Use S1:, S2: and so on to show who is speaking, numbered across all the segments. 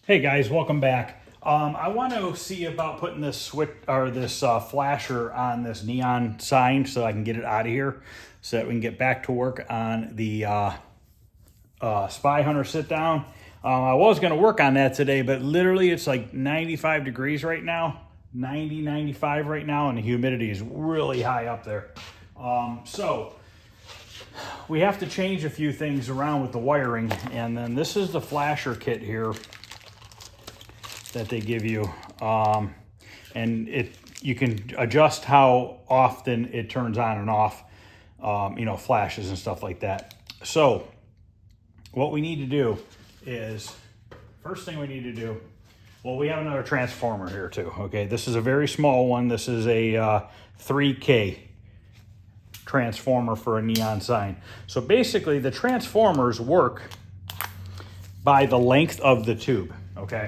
S1: Hey guys, welcome back. I want to see about putting this switch or this flasher on this neon sign so I can get it out of here, so that we can get back to work on the Spy Hunter sit down. I was going to work on that today, but literally it's like 95 degrees right now, 95 right now, and the humidity is really high up there. So we have to change a few things around with the wiring, and then this is the flasher kit here that they give you, and you can adjust how often it turns on and off, flashes and stuff like that. So what we need to do is, first thing we need to do, well, we have another transformer here too. Okay, this is a very small one. This is a 3K transformer for a neon sign. So basically the transformers work by the length of the tube. Okay,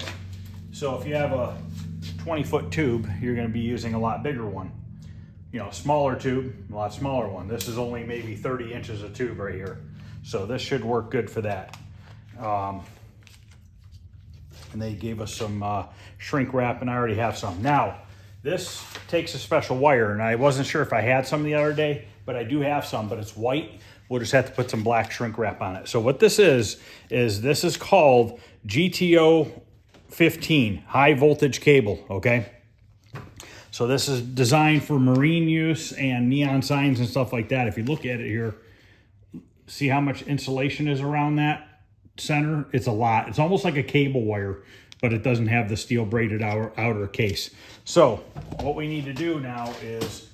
S1: so if you have a 20-foot tube, you're going to be using a lot bigger one. Smaller tube, a lot smaller one. This is only maybe 30 inches of tube right here. So this should work good for that. And they gave us some shrink wrap, and I already have some. Now, this takes a special wire, and I wasn't sure if I had some the other day, but I do have some, but it's white. We'll just have to put some black shrink wrap on it. So what this is this is called GTO 15, high voltage cable, okay? So this is designed for marine use and neon signs and stuff like that. If you look at it here, see how much insulation is around that center? It's a lot. It's almost like a cable wire, but it doesn't have the steel braided outer case. So what we need to do now is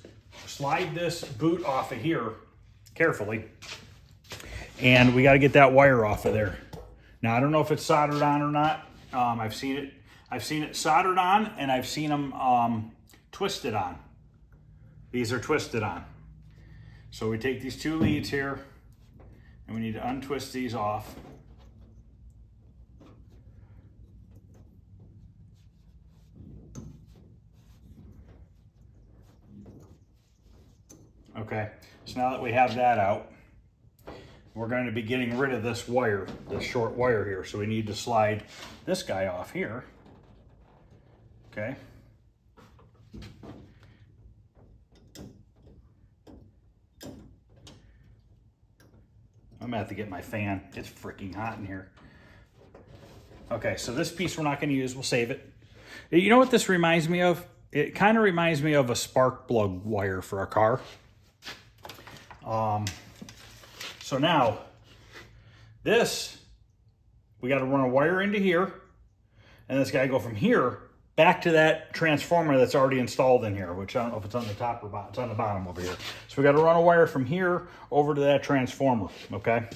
S1: slide this boot off of here carefully, and we got to get that wire off of there. Now I don't know if it's soldered on or not. I've seen it soldered on, and I've seen them twisted on. These are twisted on. So we take these two leads here, and we need to untwist these off. Okay, so now that we have that out, we're going to be getting rid of this wire, this short wire here. So we need to slide this guy off here. Okay. I'm gonna have to get my fan. It's freaking hot in here. Okay, so this piece we're not gonna use, we'll save it. You know what this reminds me of? It kind of reminds me of a spark plug wire for a car. So now, this, we got to run a wire into here, and this got to go from here back to that transformer that's already installed in here, which I don't know if it's on the top or bottom. It's on the bottom over here. So we got to run a wire from here over to that transformer, okay?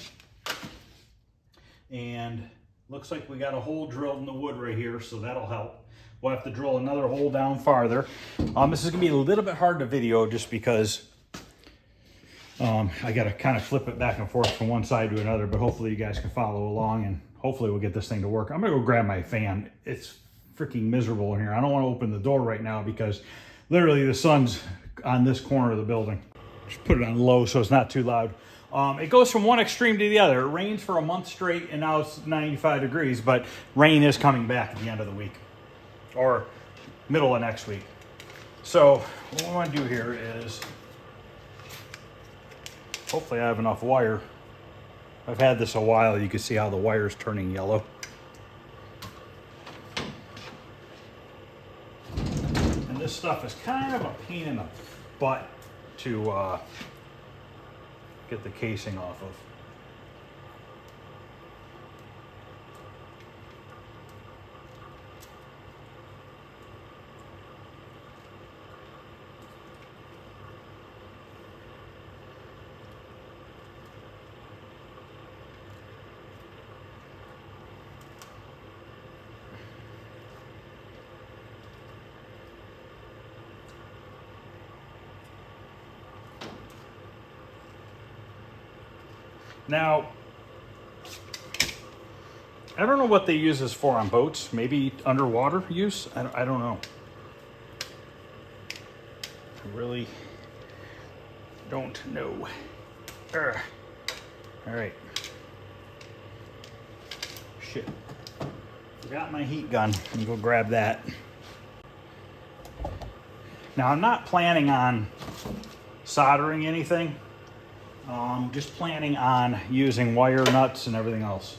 S1: And looks like we got a hole drilled in the wood right here, so that'll help. We'll have to drill another hole down farther. This is going to be a little bit hard to video just because I got to kind of flip it back and forth from one side to another, but hopefully you guys can follow along, and hopefully we'll get this thing to work. I'm going to go grab my fan. It's freaking miserable in here. I don't want to open the door right now because literally the sun's on this corner of the building. Just put it on low so it's not too loud. It goes from one extreme to the other. It rains for a month straight, and now it's 95 degrees, but rain is coming back at the end of the week or middle of next week. So what I want to do here is, hopefully I have enough wire. I've had this a while. You can see how the wire's turning yellow. And this stuff is kind of a pain in the butt to get the casing off of. Now, I don't know what they use this for on boats. Maybe underwater use? I don't know. I really don't know. All right. Shit. Forgot my heat gun. Let me go grab that. Now I'm not planning on soldering anything. Just planning on using wire nuts and everything else.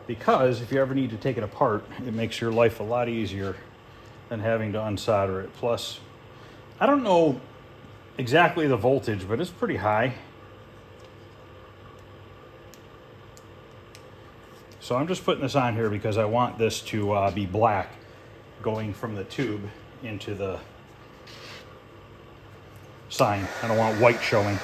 S1: Because if you ever need to take it apart, it makes your life a lot easier than having to unsolder it. Plus, I don't know exactly the voltage, but it's pretty high. So I'm just putting this on here because I want this to be black going from the tube into the sign. I don't want white showing.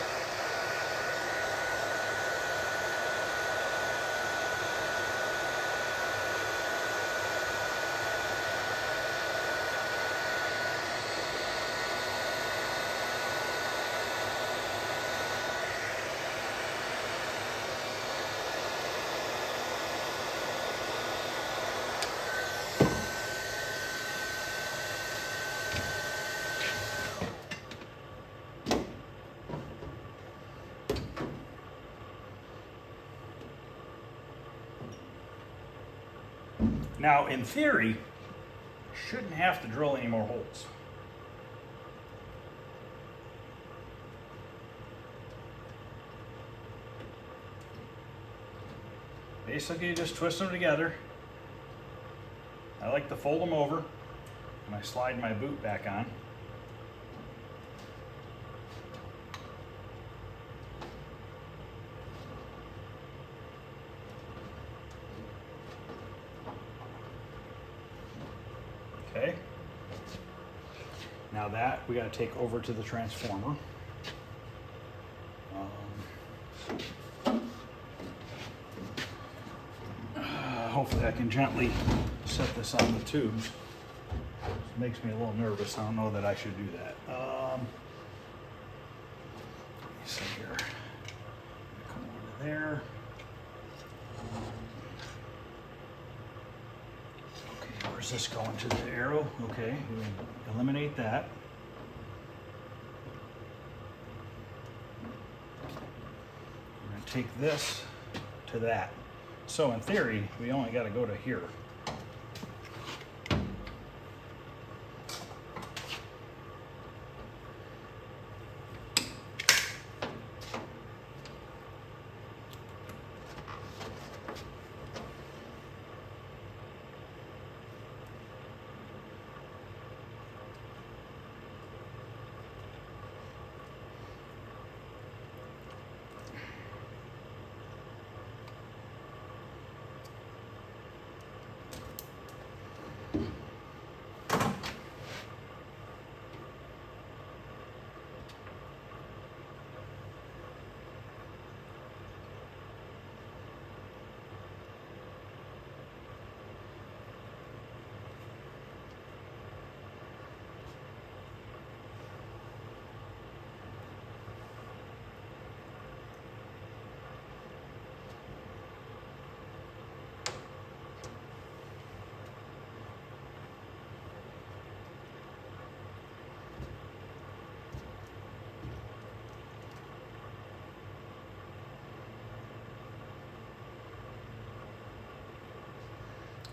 S1: Now, in theory, shouldn't have to drill any more holes. Basically, you just twist them together. I like to fold them over, and I slide my boot back on. Okay. Now that we got to take over to the transformer. Hopefully I can gently set this on the tubes. It makes me a little nervous. I don't know that I should do that. Let me see here. Come over to there. Okay, where's this going? To the arrow? Okay, we eliminate that. I'm going to take this to that. So in theory, we only got to go to here.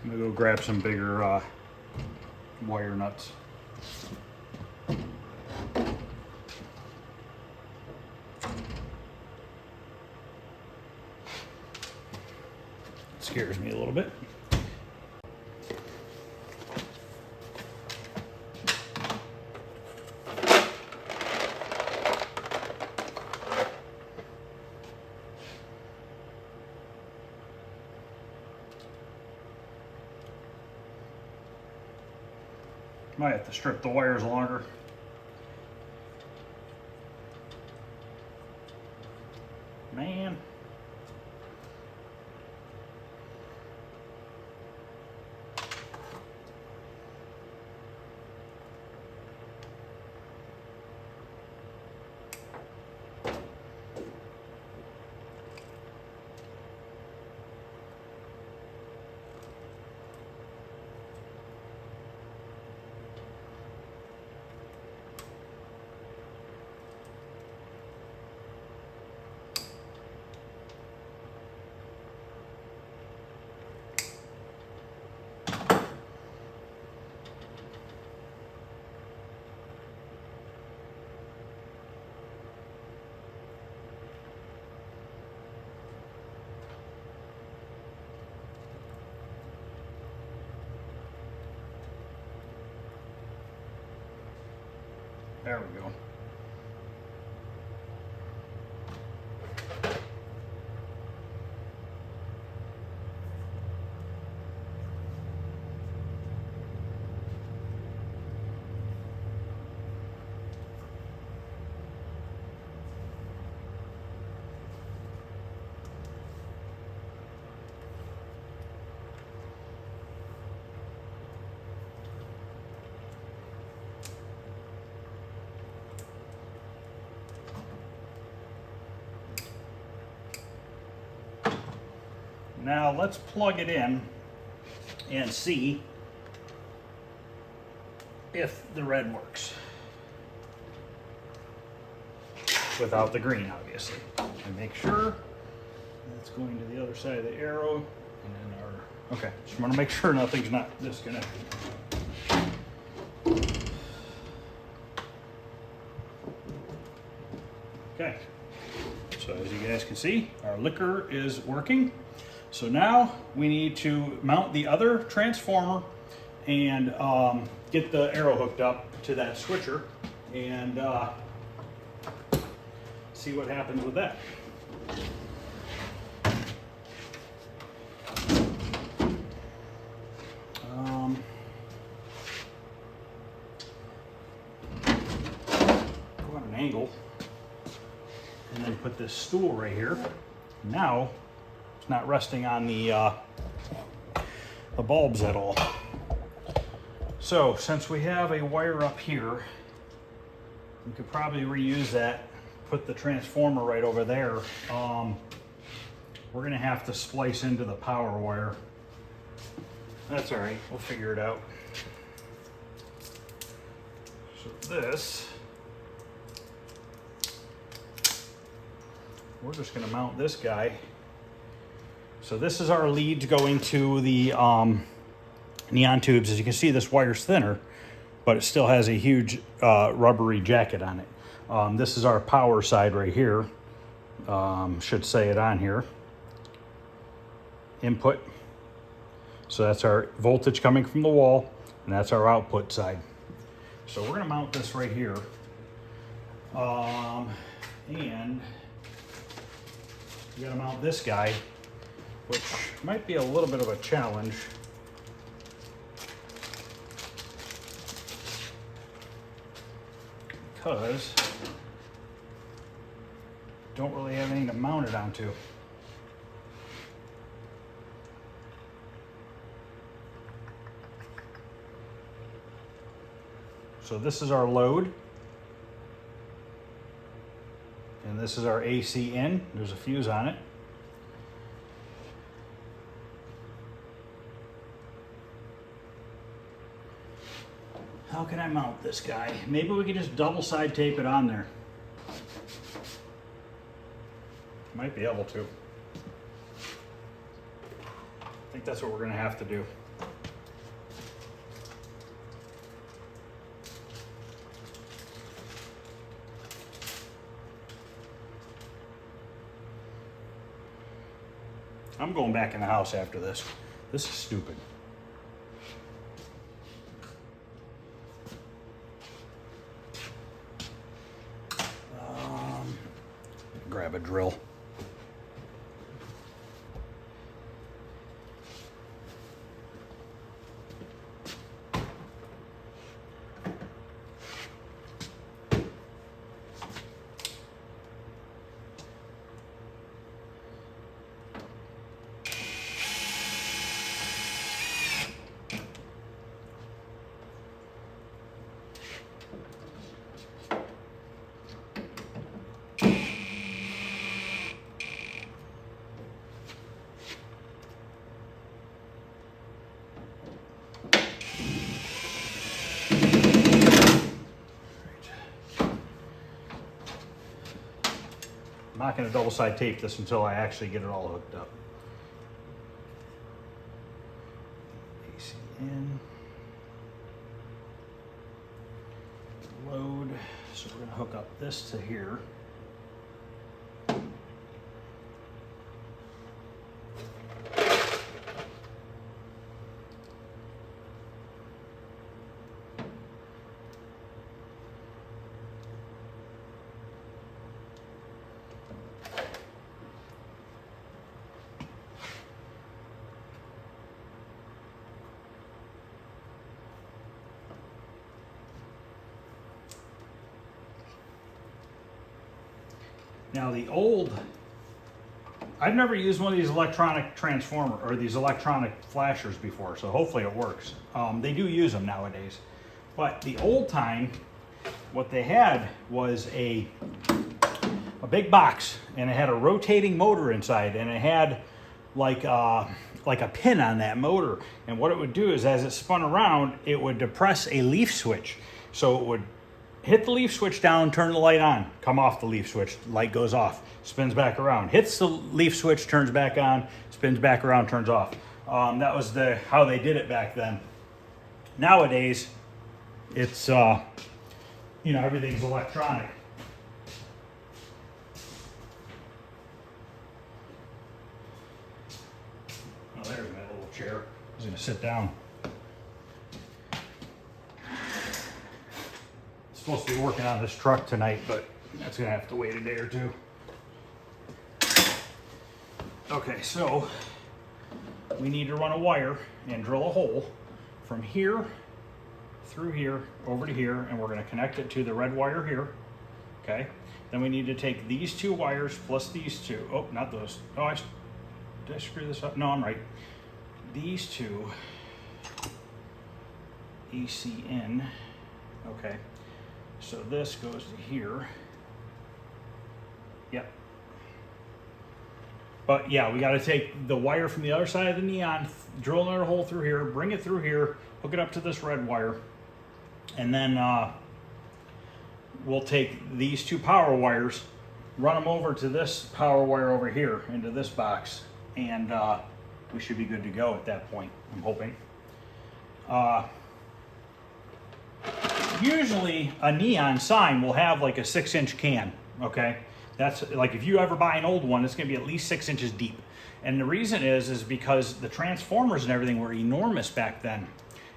S1: I'm gonna go grab some bigger wire nuts. Scares me a little bit. Might have to strip the wires longer. Man. There we go. Now let's plug it in and see if the red works. Without the green, obviously. And make sure that's going to the other side of the arrow. And then our, okay, just want to make sure nothing's not disconnected. Okay, so as you guys can see, our liquor is working. So now we need to mount the other transformer and get the arrow hooked up to that switcher and see what happens with that. Go on an angle and then put this stool right here. Now it's not resting on the bulbs at all. So since we have a wire up here, we could probably reuse that, put the transformer right over there. We're gonna have to splice into the power wire. That's all right, we'll figure it out. So this, we're just gonna mount this guy. So this is our leads going to the neon tubes. As you can see, this wire's thinner, but it still has a huge rubbery jacket on it. This is our power side right here. Should say it on here. Input. So that's our voltage coming from the wall, and that's our output side. So we're gonna mount this right here. And you gotta mount this guy, which might be a little bit of a challenge. Because don't really have anything to mount it onto. So this is our load. And this is our AC in. There's a fuse on it. How can I mount this guy? Maybe we could just double side tape it on there. Might be able to. I think that's what we're gonna have to do. I'm going back in the house after this. This is stupid. Grab a drill. I'm not going to double side tape this until I actually get it all hooked up. AC in. Load. So we're going to hook up this to here. Now the old, I've never used one of these electronic transformer or these electronic flashers before, so hopefully it works. They do use them nowadays. But the old time, what they had was a big box, and it had a rotating motor inside, and it had like a pin on that motor. And what it would do is, as it spun around, it would depress a leaf switch. So it would hit the leaf switch down, turn the light on, come off the leaf switch, light goes off, spins back around, hits the leaf switch, turns back on, spins back around, turns off. That was how they did it back then. Nowadays, it's everything's electronic. Oh, there's my little chair. I was gonna sit down. Supposed to be working on this truck tonight, but that's gonna have to wait a day or two. Okay, so we need to run a wire and drill a hole from here through here over to here, and we're gonna connect it to the red wire here. Okay, then we need to take these two wires plus these two. Oh, not those. Oh, did I screw this up? No, I'm right. These two AC in. Okay. So this goes to here. Yep. But yeah, we got to take the wire from the other side of the neon, drill another hole through here, bring it through here, hook it up to this red wire, and then we'll take these two power wires, run them over to this power wire over here into this box, and we should be good to go at that point, I'm hoping. Usually a neon sign will have like a 6-inch can, okay? That's like, if you ever buy an old one, it's gonna be at least 6 inches deep. And the reason is because the transformers and everything were enormous back then.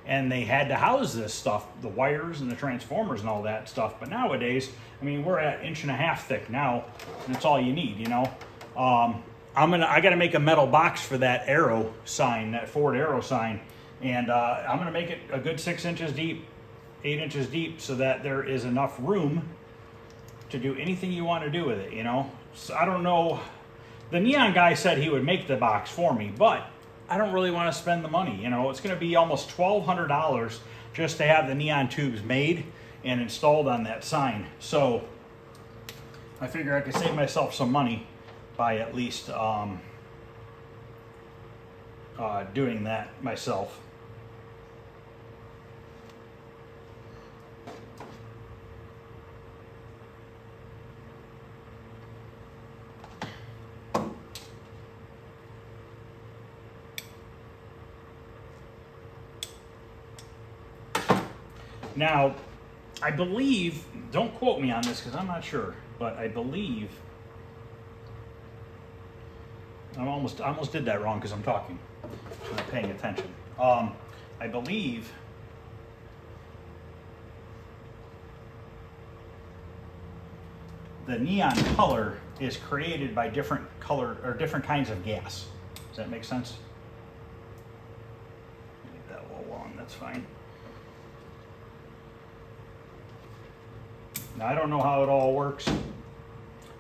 S1: And they had to house this stuff, the wires and the transformers and all that stuff. But nowadays, I mean, we're at 1.5 inches thick now, and it's all you need, you know? I gotta make a metal box for that arrow sign, that Ford arrow sign. And I'm gonna make it a good 6 inches deep, 8 inches deep, so that there is enough room to do anything you want to do with it, you know? So I don't know. The neon guy said he would make the box for me, but I don't really want to spend the money, you know? It's going to be almost $1,200 just to have the neon tubes made and installed on that sign. So I figure I could save myself some money by at least doing that myself. Now, I believe, don't quote me on this because I'm not sure, but I believe, I almost did that wrong because I'm talking, I'm not paying attention. I believe the neon color is created by different color or different kinds of gas. Does that make sense? Make that a little long, that's fine. Now, I don't know how it all works,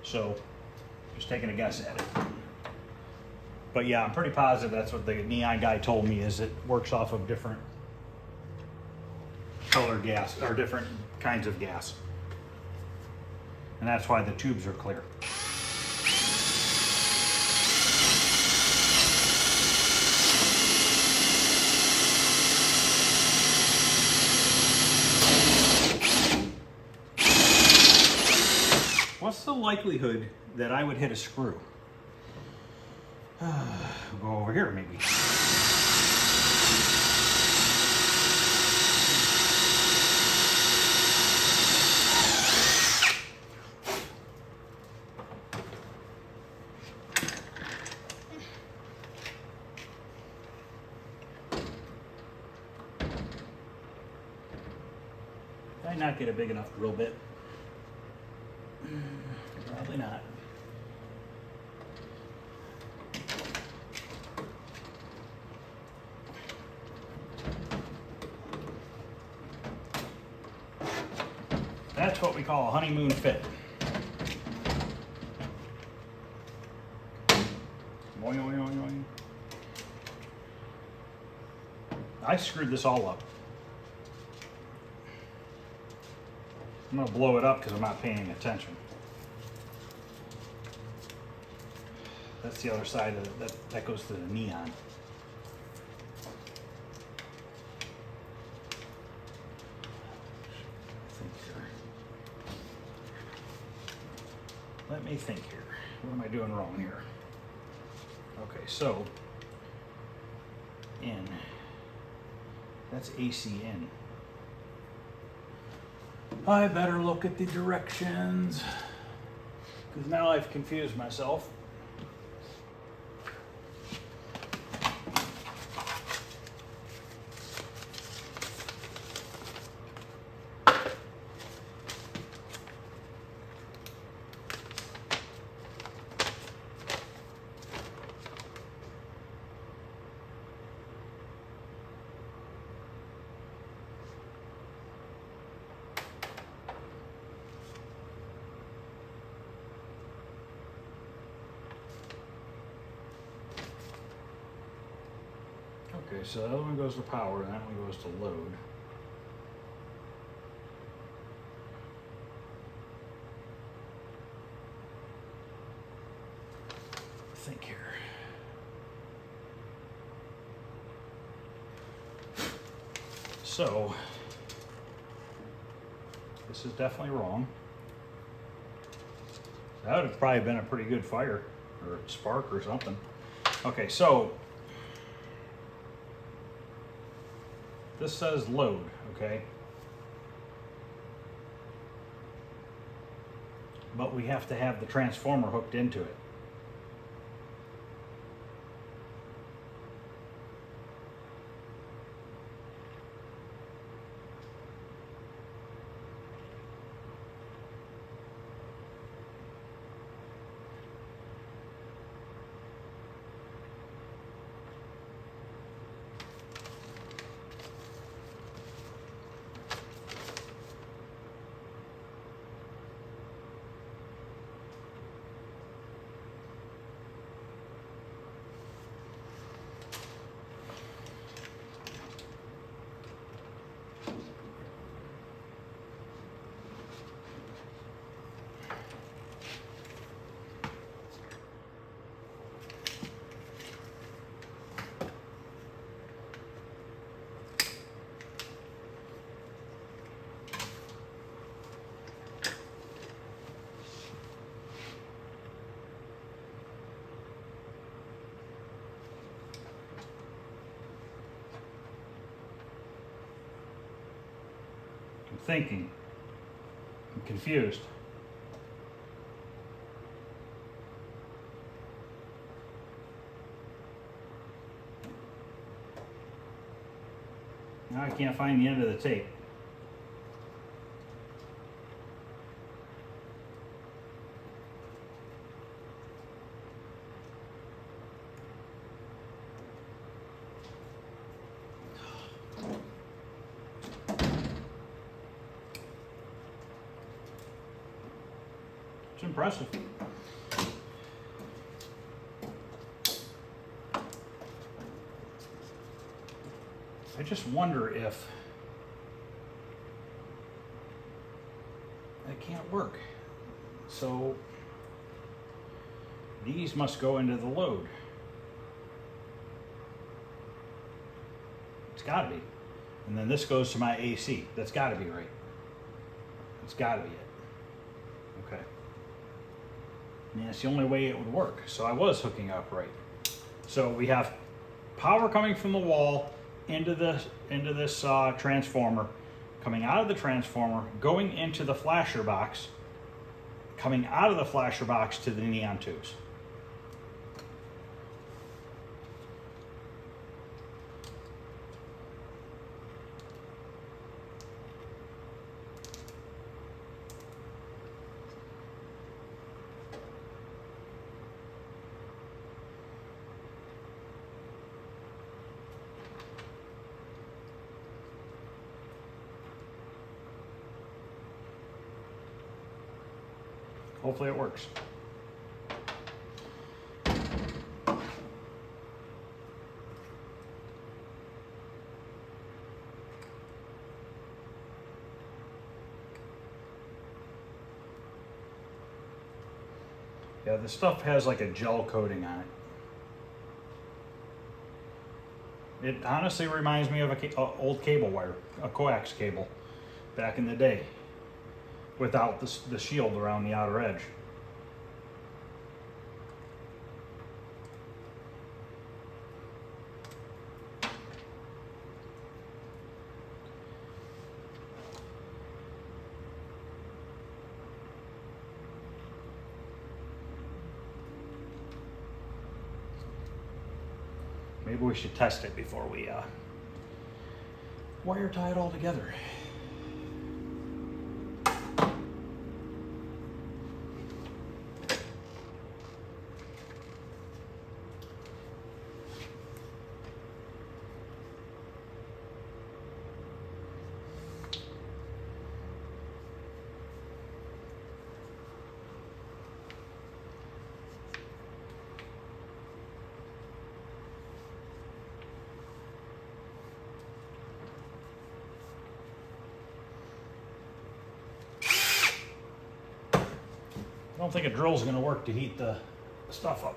S1: so just taking a guess at it. But yeah, I'm pretty positive that's what the neon guy told me, is it works off of different color gas, or different kinds of gas. And that's why the tubes are clear. What's the likelihood that I would hit a screw? Go over here, maybe. Did I not get a big enough drill bit? Probably not. That's what we call a honeymoon fit. Boing, boing, boing, boing. I screwed this all up. I'm gonna blow it up because I'm not paying attention. That's the other side of it. That goes to the neon. Let me think here. What am I doing wrong here? Okay, so in. That's AC in. I better look at the directions because now I've confused myself. Okay, so the other one goes to power, and that one goes to load. Think here. So, this is definitely wrong. That would have probably been a pretty good fire, or spark or something. Okay, so this says load, okay? But we have to have the transformer hooked into it. I'm thinking. I'm confused. Now I can't find the end of the tape. It's impressive. I just wonder if that can't work. So these must go into the load. It's gotta be. And then this goes to my AC. That's gotta be right. That's gotta be it. Okay. And that's the only way it would work. So I was hooking up right. So we have power coming from the wall into this transformer, coming out of the transformer, going into the flasher box, coming out of the flasher box to the neon tubes. Hopefully it works. Yeah, this stuff has like a gel coating on it. It honestly reminds me of a old cable wire, a coax cable, back in the day, without the shield around the outer edge. Maybe we should test it before we wire tie it all together. I don't think a drill is going to work to heat the stuff up.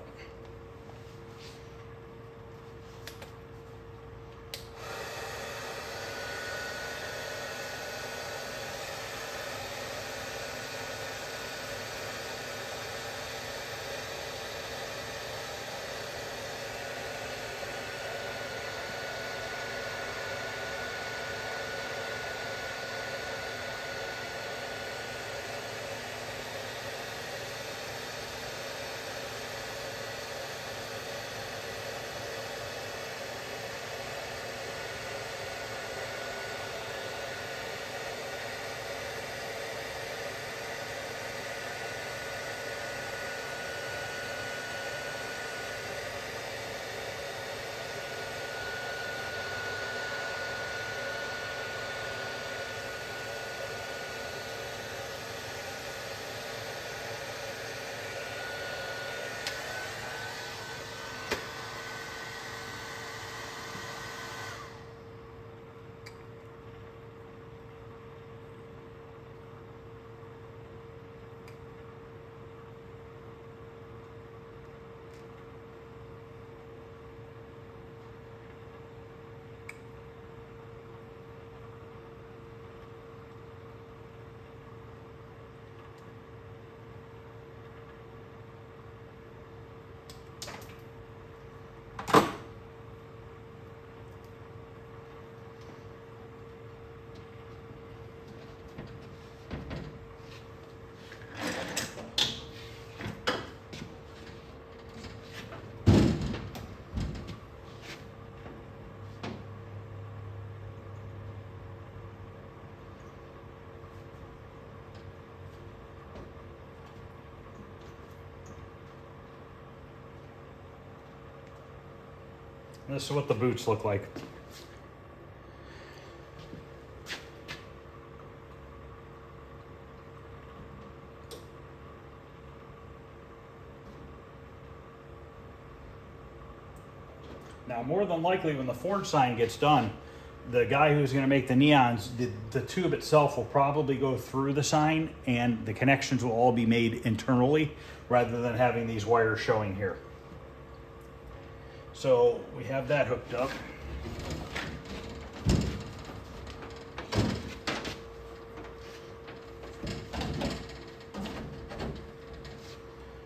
S1: This is what the boots look like. Now, more than likely, when the Ford sign gets done, the guy who's going to make the neons, the tube itself will probably go through the sign, and the connections will all be made internally rather than having these wires showing here. So we have that hooked up.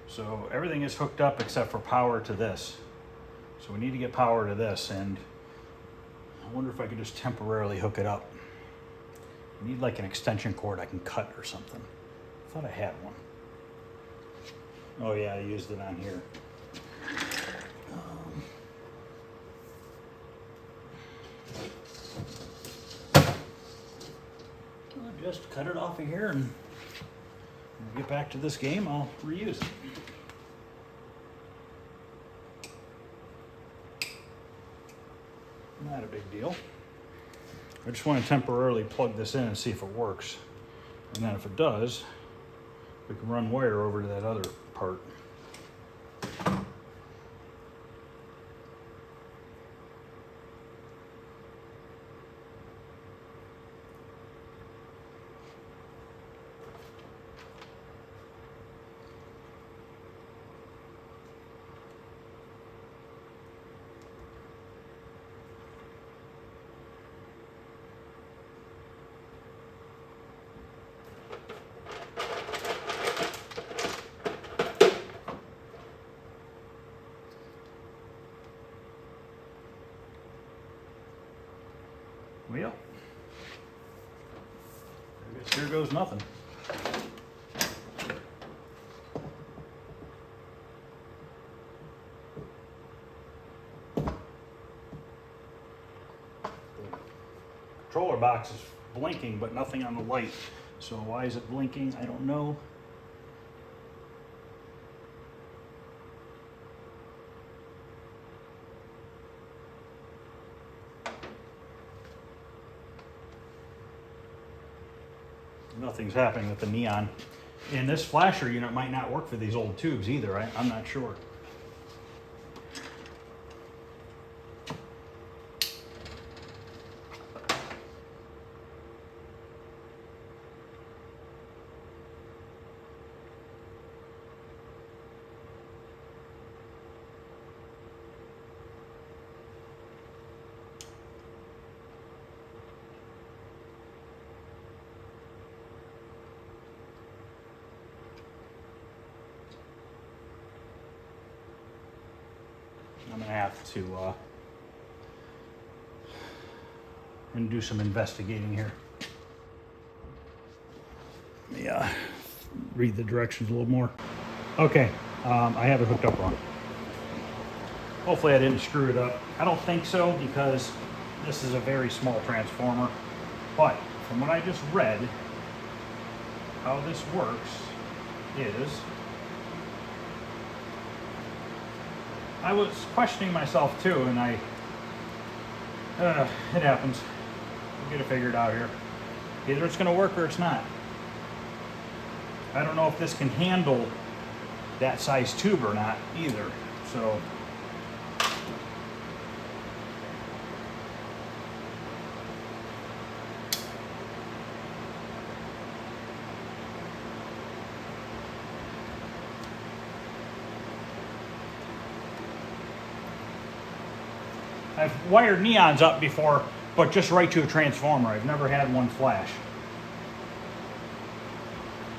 S1: So everything is hooked up except for power to this. So we need to get power to this, and I wonder if I could just temporarily hook it up. I need like an extension cord I can cut or something. I thought I had one. Oh yeah, I used it on here. I'll just cut it off of here, and when we get back to this game, I'll reuse it. Not a big deal. I just want to temporarily plug this in and see if it works. And then if it does, we can run wire over to that other part. Here goes nothing. Controller box is blinking, but nothing on the light. So why is it blinking? I don't know. Nothing's happening with the neon. And this flasher unit might not work for these old tubes either. I'm not sure. I'm gonna have to and do some investigating here. Let me read the directions a little more. Okay, I have it hooked up wrong. Hopefully I didn't screw it up. I don't think so, because this is a very small transformer. But from what I just read, how this works is, I was questioning myself too, and it happens. We'll get it figured out here. Either it's gonna work or it's not. I don't know if this can handle that size tube or not either, so. I've wired neons up before, but just right to a transformer. I've never had one flash.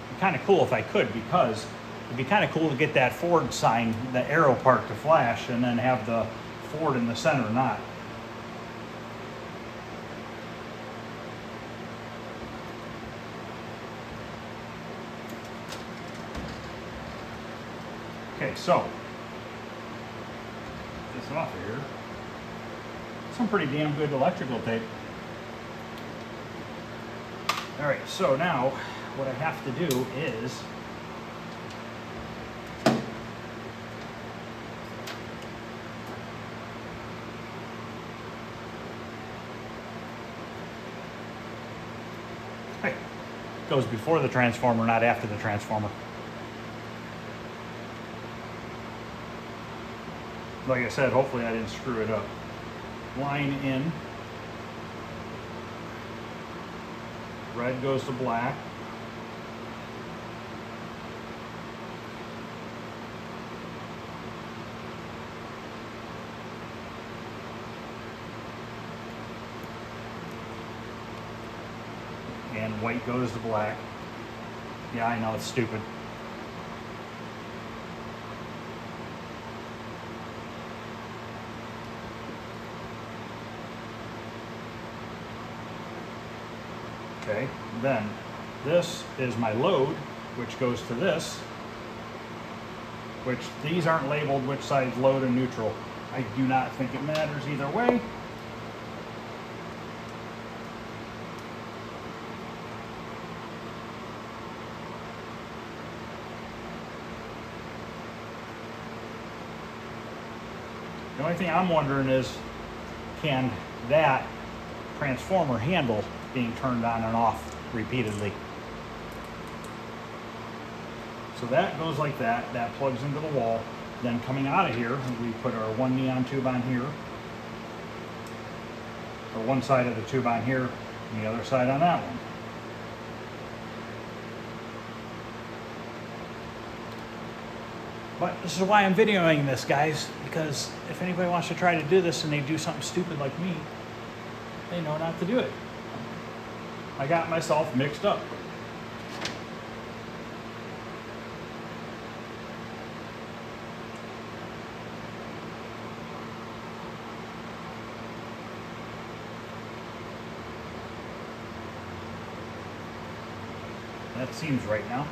S1: It'd be kind of cool if I could, because it'd be kind of cool to get that Ford sign, the arrow part to flash, and then have the Ford in the center not. Okay, so get this off of here. Some pretty damn good electrical tape. All right, so now what I have to do is goes before the transformer, not after the transformer. Like I said, hopefully I didn't screw it up. Line in, red goes to black, and white goes to black. Yeah, I know, it's stupid. Okay, then this is my load, which goes to this, which these aren't labeled which side's load and neutral. I do not think it matters either way. The only thing I'm wondering is, can that transformer handle being turned on and off repeatedly? So that goes like that. That plugs into the wall. Then coming out of here, we put our one neon tube on here, or one side of the tube on here, and the other side on that one. But this is why I'm videoing this, guys, because if anybody wants to try to do this and they do something stupid like me, they know not to do it. I got myself mixed up. That seems right now.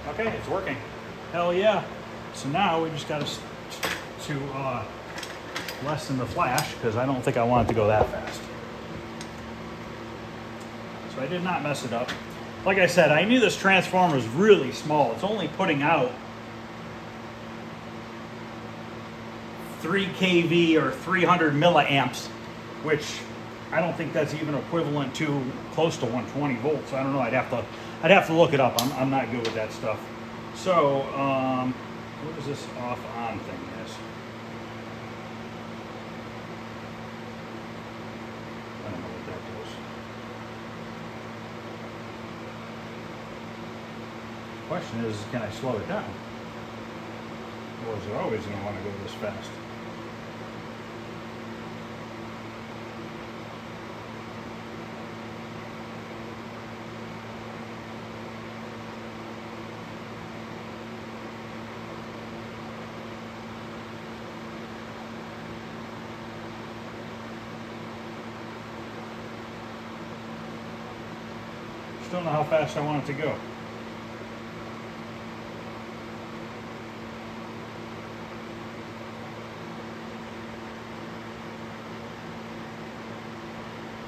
S1: Okay, it's working. Hell yeah. So now we just got to lessen the flash because I don't think I want it to go that fast. So I did not mess it up. Like I said, I knew this transformer was really small. It's only putting out 3 kV or 300 milliamps, which I don't think that's even equivalent to close to 120 volts. I don't know. I'd have to look it up. I'm not good with that stuff. So, what is this off on thing is? I don't know what that does. Question is, can I slow it down? Or is it always going to want to go this fast? Still don't know how fast I want it to go.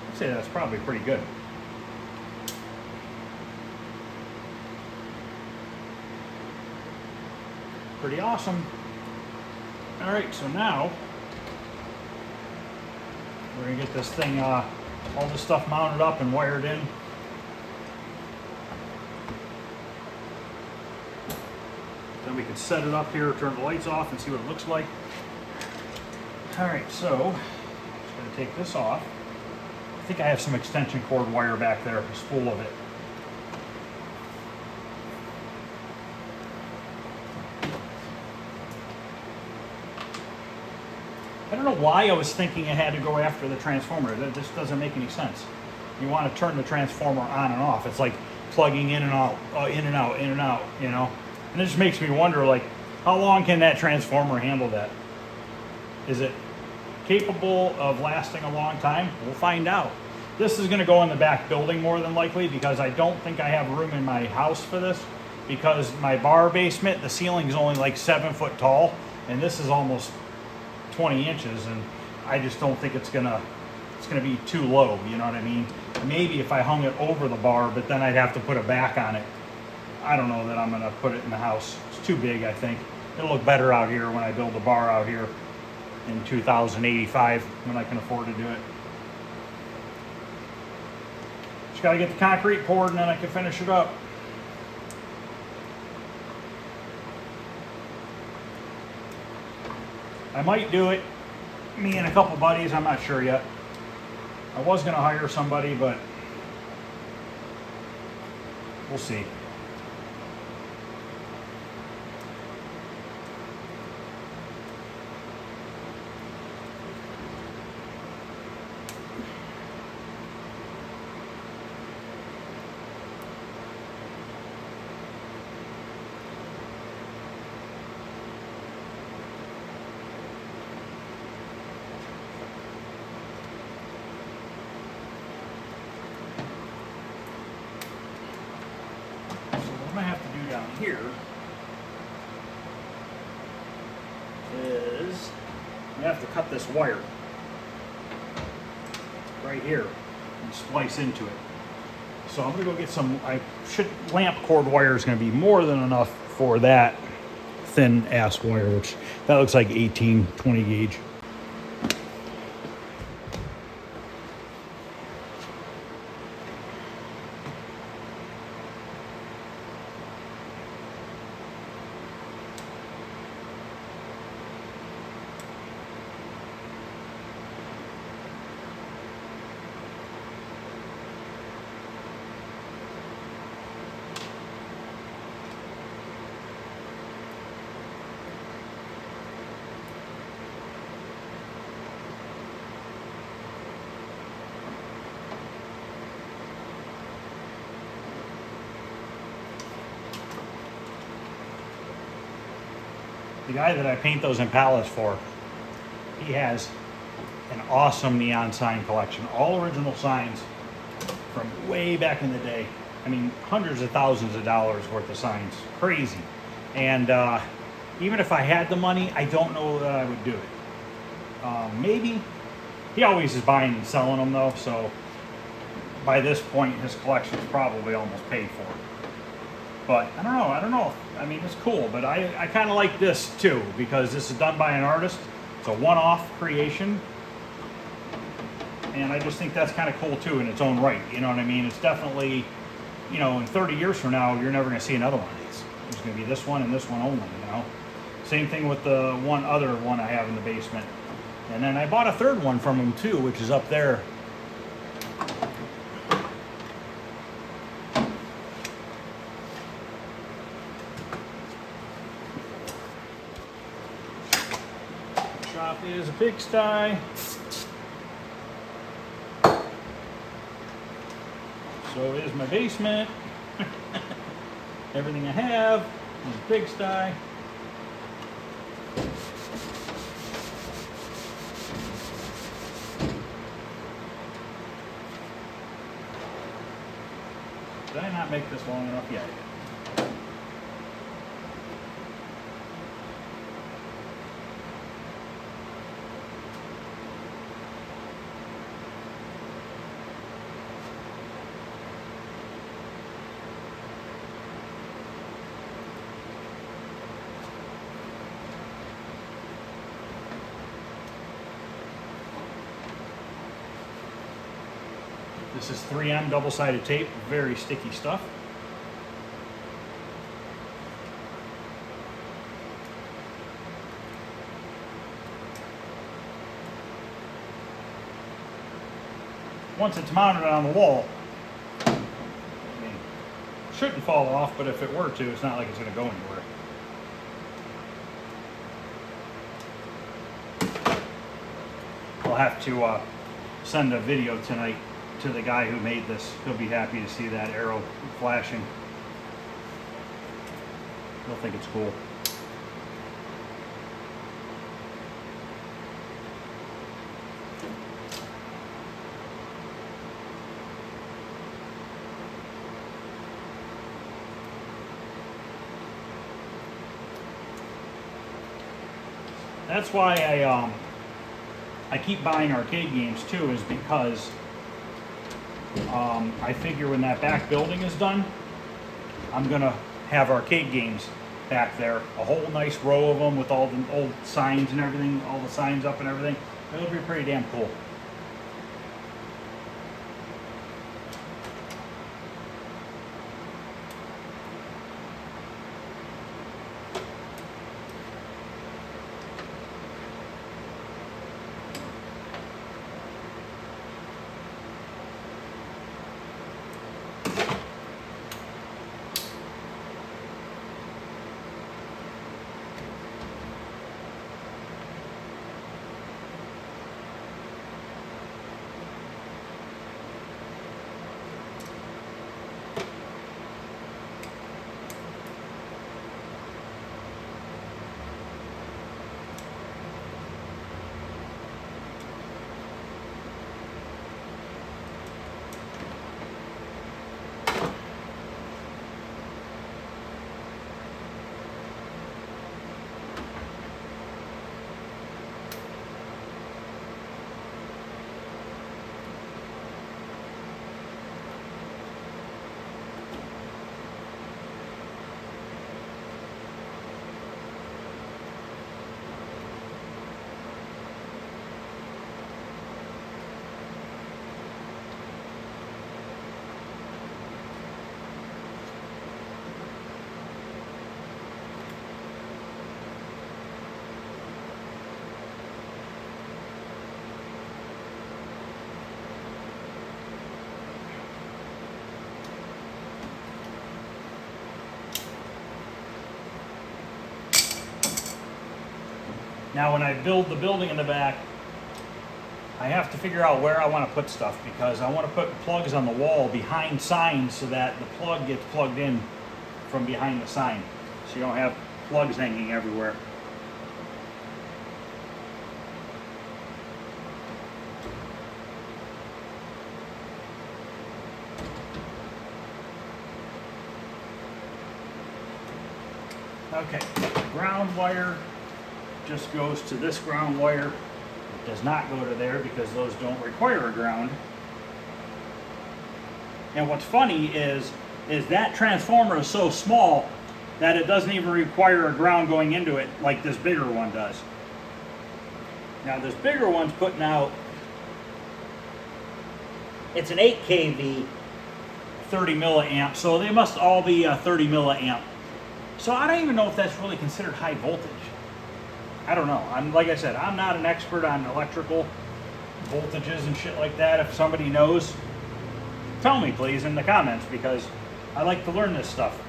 S1: I'd say that's probably pretty good. Pretty awesome. All right, so now we're gonna get this thing, all this stuff mounted up and wired in. Then we can set it up here, turn the lights off, and see what it looks like. All right, so just gonna take this off. I think I have some extension cord wire back there, a spool of it. I don't know why I was thinking it had to go after the transformer. That just doesn't make any sense. You want to turn the transformer on and off. It's like plugging in and out, in and out, in and out, you know? And it just makes me wonder, like, how long can that transformer handle that? Is it capable of lasting a long time? We'll find out. This is going to go in the back building more than likely because I don't think I have room in my house for this, because my bar basement, the ceiling is only like 7 foot tall, and this is almost 20 inches, and I just don't think it's gonna be too low, you know what I mean? Maybe if I hung it over the bar, but then I'd have to put a back on it. I don't know that I'm gonna put it in the house. It's too big, I think. It'll look better out here when I build a bar out here in 2085 when I can afford to do it. Just gotta get the concrete poured and then I can finish it up. I might do it, me and a couple buddies, I'm not sure yet. I was gonna hire somebody, but we'll see. What I have to do down here is I have to cut this wire right here and splice into it. So I'm gonna go get some, lamp cord wire is gonna be more than enough for that thin ass wire, which that looks like 18, 20 gauge. The guy that I paint those Impalas for, he has an awesome neon sign collection. All original signs from way back in the day. I mean, hundreds of thousands of dollars worth of signs. Crazy. And even if I had the money, I don't know that I would do it. Maybe. He always is buying and selling them though, so by this point his collection is probably almost paid for. But I don't know. I mean, it's cool, but I kind of like this too, because this is done by an artist. It's a one-off creation. And I just think that's kind of cool too in its own right. You know what I mean? It's definitely, you know, in 30 years from now, you're never going to see another one of these. There's going to be this one and this one only, you know? Same thing with the other one I have in the basement. And then I bought a third one from him too, which is up there. Shop is a pigsty. So is my basement. Everything I have is a pigsty. Did I not make this long enough? Yeah, I did. This is 3M double-sided tape, very sticky stuff. Once it's mounted on the wall, I mean, it shouldn't fall off, but if it were to, it's not like it's going to go anywhere. I'll have to send a video tonight to the guy who made this. He'll be happy to see that arrow flashing. He'll think it's cool. That's why I keep buying arcade games too, is because I figure when that back building is done, I'm gonna have arcade games back there, a whole nice row of them with all the old signs and everything, all the signs up and everything. It'll be pretty damn cool. Now when I build the building in the back, I have to figure out where I want to put stuff, because I want to put plugs on the wall behind signs so that the plug gets plugged in from behind the sign, so you don't have plugs hanging everywhere. Okay, ground wire just goes to this ground wire. It does not go to there because those don't require a ground. And what's funny is that transformer is so small that it doesn't even require a ground going into it like this bigger one does. Now this bigger one's putting out, it's an 8 kV 30 milliamp, so they must all be 30 milliamp. So I don't even know if that's really considered high voltage. I don't know. Like I said, I'm not an expert on electrical voltages and shit like that. If somebody knows, tell me please in the comments, because I like to learn this stuff.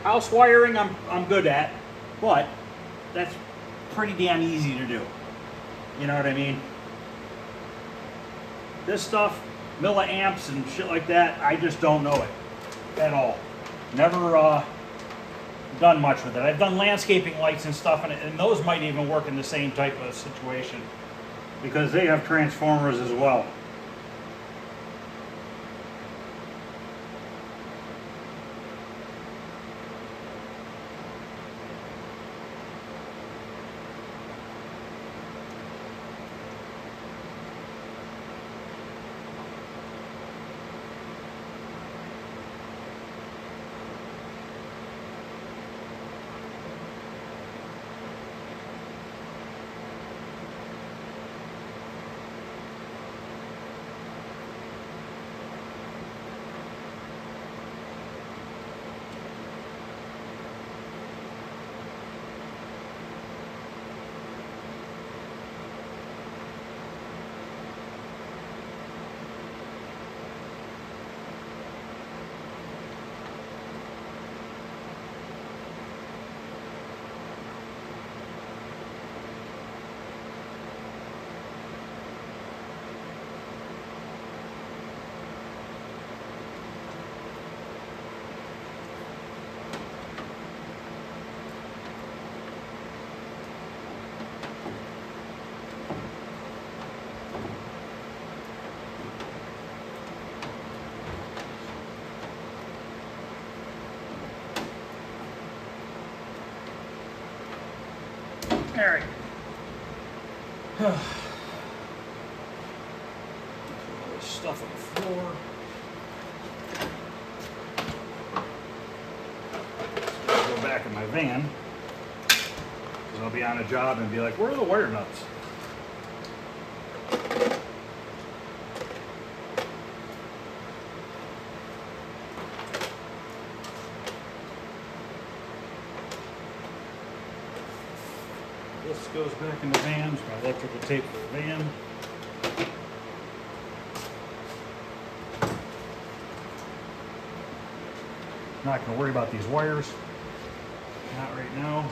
S1: House wiring I'm good at, but that's pretty damn easy to do. You know what I mean? This stuff, milliamps and shit like that, I just don't know it at all. Never done much with it. I've done landscaping lights and stuff, and those might even work in the same type of situation because they have transformers as well. All right. All this stuff on the floor. Go back in my van because I'll be on a job and be like, "Where are the wire nuts?" This goes back in the van. It's my electrical tape for the van. Not going to worry about these wires. Not right now.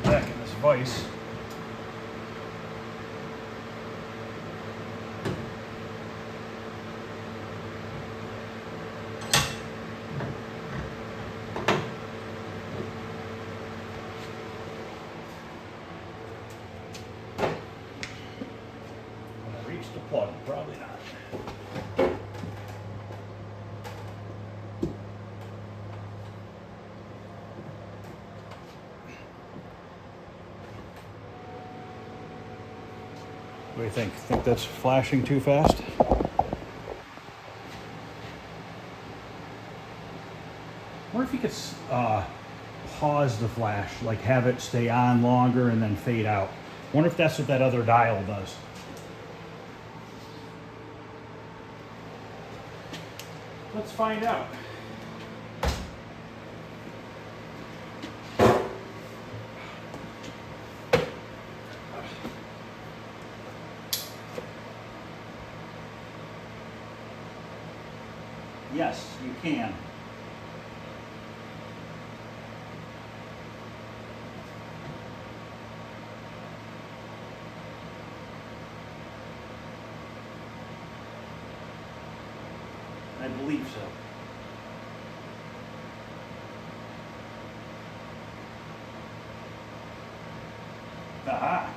S1: Go back in this vise. The plug, probably not. What do you think? Think that's flashing too fast? Or if you could pause the flash, like have it stay on longer and then fade out. Wonder if that's what that other dial does. Let's find out. Yes, you can. I believe so. Aha.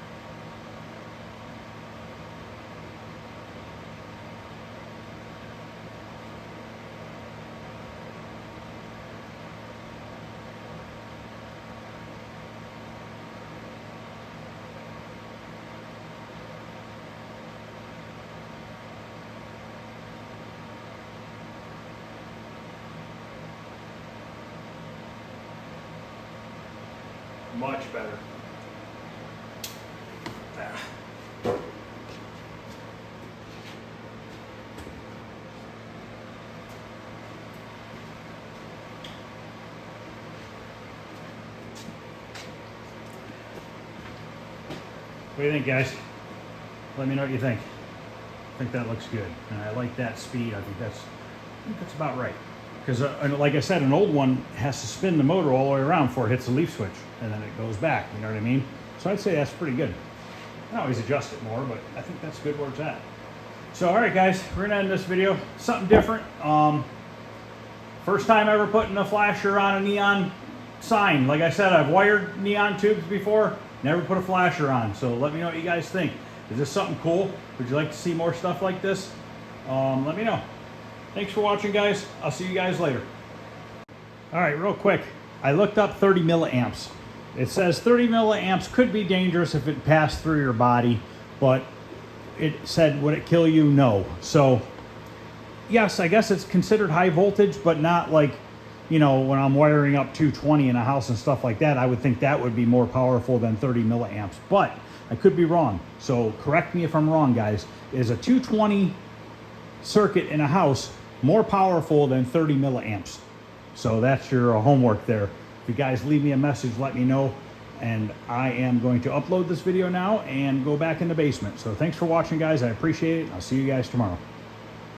S1: Much better. What do you think, guys? Let me know what you think. I think that looks good, and I like that speed. I think that's about right. Because, like I said, an old one has to spin the motor all the way around before it hits the leaf switch, and then it goes back. You know what I mean? So I'd say that's pretty good. I can always adjust it more, but I think that's good where it's at. So, all right, guys, we're gonna end this video. Something different. First time ever putting a flasher on a neon sign. Like I said, I've wired neon tubes before. Never put a flasher on, so let me know what you guys think. Is this something cool? Would you like to see more stuff like this? Let me know. Thanks for watching, guys. I'll see you guys later. All right, real quick. I looked up 30 milliamps. It says 30 milliamps could be dangerous if it passed through your body, but it said, would it kill you? No. So, yes, I guess it's considered high voltage, but not like, you know, when I'm wiring up 220 in a house and stuff like that, I would think that would be more powerful than 30 milliamps. But I could be wrong. So correct me if I'm wrong, guys. Is a 220 circuit in a house more powerful than 30 milliamps? So that's your homework there. If you guys leave me a message, let me know. And I am going to upload this video now and go back in the basement. So thanks for watching, guys. I appreciate it. I'll see you guys tomorrow.